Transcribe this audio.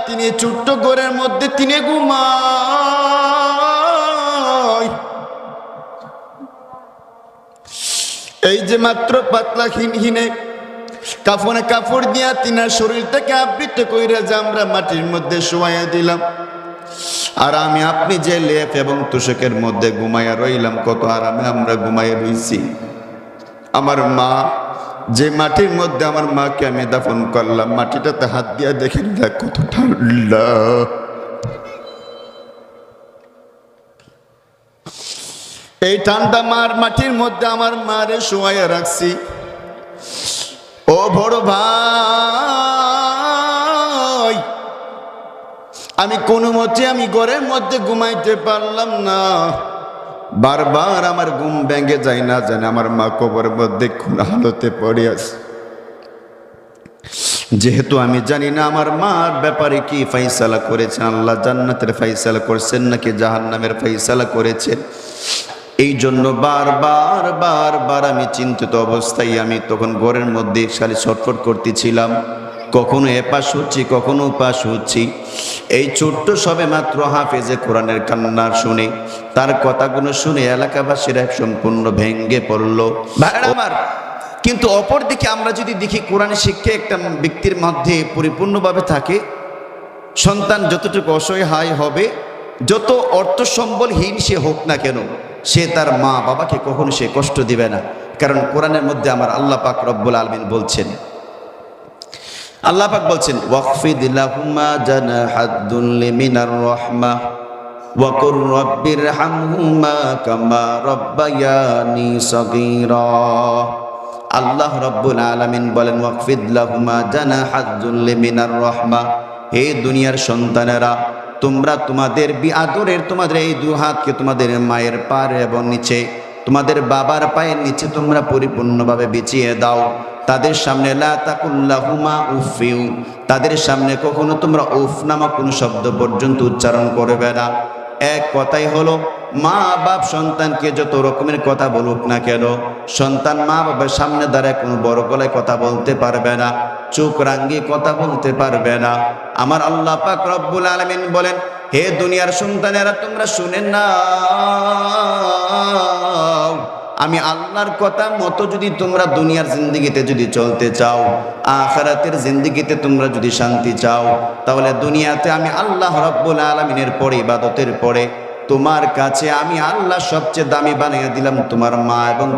তিনি ছোট্ট ঘরের মধ্যে তিনি ঘুমায়। এই যে মাত্র পাতলা হিনে কাফনে কাপড় দিয়া তিনার শরীরটাকে আবৃত কইরা যে আমরা মাটির মধ্যে শোয়াইয়া দিলাম, আর আমি আপনি যে লেপ এবং তোষকের মধ্যে ঘুমাইয়া রইলাম, কত আরামে আমরা ঘুমাইয়া রইছি। আমার মা যে মাটির মধ্যে আমার মাকে আমি দাফন করলাম, মাটিটাতে হাত দিয়া দেখেন না কত ঠান্ডা। এই ঠান্ডা মাটির মধ্যে আমার মারে শোয়াইয়া রাখছি। ও বড় ভাই, আমি কোনো মতে আমি ঘরের মধ্যে ঘুমাইতে পারলাম না। বারবার আমার ঘুম ভেঙে যায়, না জানে আমার মা কবরের মধ্যে কোন হালতে পড়ে আছে। যেহেতু আমি জানি না আমার মার ব্যাপারে কি ফাইসালা করেছেন, আল্লাহ জান্নাতের ফাইসালা করছেন নাকি জাহান্নামের ফাইসালা করেছেন, এই জন্য বারবার বারবার আমি চিন্তিত অবস্থায় আমি তখন ঘরের মধ্যে খালি ছটফট করতেছিলাম। কখনো এপাশ হচ্ছি, কখনো ওপাশ হচ্ছি। এই ছোট্ট সবে মাত্র হাফেজে কোরআনের কান্নার শুনে, তার কথাগুলো শুনে এলাকাবাসীরা সম্পূর্ণ ভেঙ্গে পড়ল। ভাইরা আমার, কিন্তু অপরদিকে আমরা যদি দেখি কোরআনের শিক্ষা একটা ব্যক্তির মধ্যে পরিপূর্ণভাবে থাকে, সন্তান যতটুকু অসহায় হবে, যত অর্থ সম্বলহীন সে হোক না কেন, সে তার মা বাবাকে কখনো সে কষ্ট দিবে না। কারণ কোরআনের মধ্যে আমার আল্লাহ পাক রব্বুল আলামিন বলছেন, আল্লাহ পাক বলছেন ওয়াকফিদ লাহুমা জানাহাদ-দুল্লি মিনার রাহমাহ ওয়া কুর রাব্বিরহামহুমা কামা রাব্বায়ানি সগীরা। আল্লাহ রব্বুল আলামিন বলেন ওয়াকফিদ লাহুমা জানাহাদ-দুল্লি মিনার রাহমাহ, হে দুনিয়ার সন্তানেরা, তোমরা তোমাদের আদরের তোমাদের এই দু হাতকে তোমাদের মায়ের পায়ের এবং নিচে, তোমাদের বাবার পায়ের নিচে তোমরা পরিপূর্ণভাবে বিছিয়ে দাও। তাদের সামনে লা তাকুল্লাহুমা উফিউ, তাদের সামনে কখনো তোমরা উফ নামক কোনো শব্দ পর্যন্ত উচ্চারণ করবে না। এক কথাই হলো, মা বাপ সন্তানকে যত রকমের কথা বলুক না কেন, সন্তান মা বাবার সামনে দাঁড়ায় কোনো বড় গলায় কথা বলতে পারবে না, চোখ রাঙ্গিয়ে কথা বলতে পারবে না। আমার আল্লাহ পাক রব্বুল আলামিন বলেন, হে দুনিয়ার সন্তানেরা, তোমরা শুনেন না, আমি আল্লাহর কথা মতো যদি তোমরা দুনিয়ার জিন্দেগিতে যদি চলতে চাও, আখিরাতের জিন্দেগিতে তোমরা যদি শান্তি চাও, তাহলে দুনিয়াতে আমি আল্লাহ রাব্বুল আলামিনের পরে, ইবাদতের পরে তোমার কাছে আমি আল্লাহ সবচেয়ে দামি বানিয়ে দিলাম তোমার মা এবং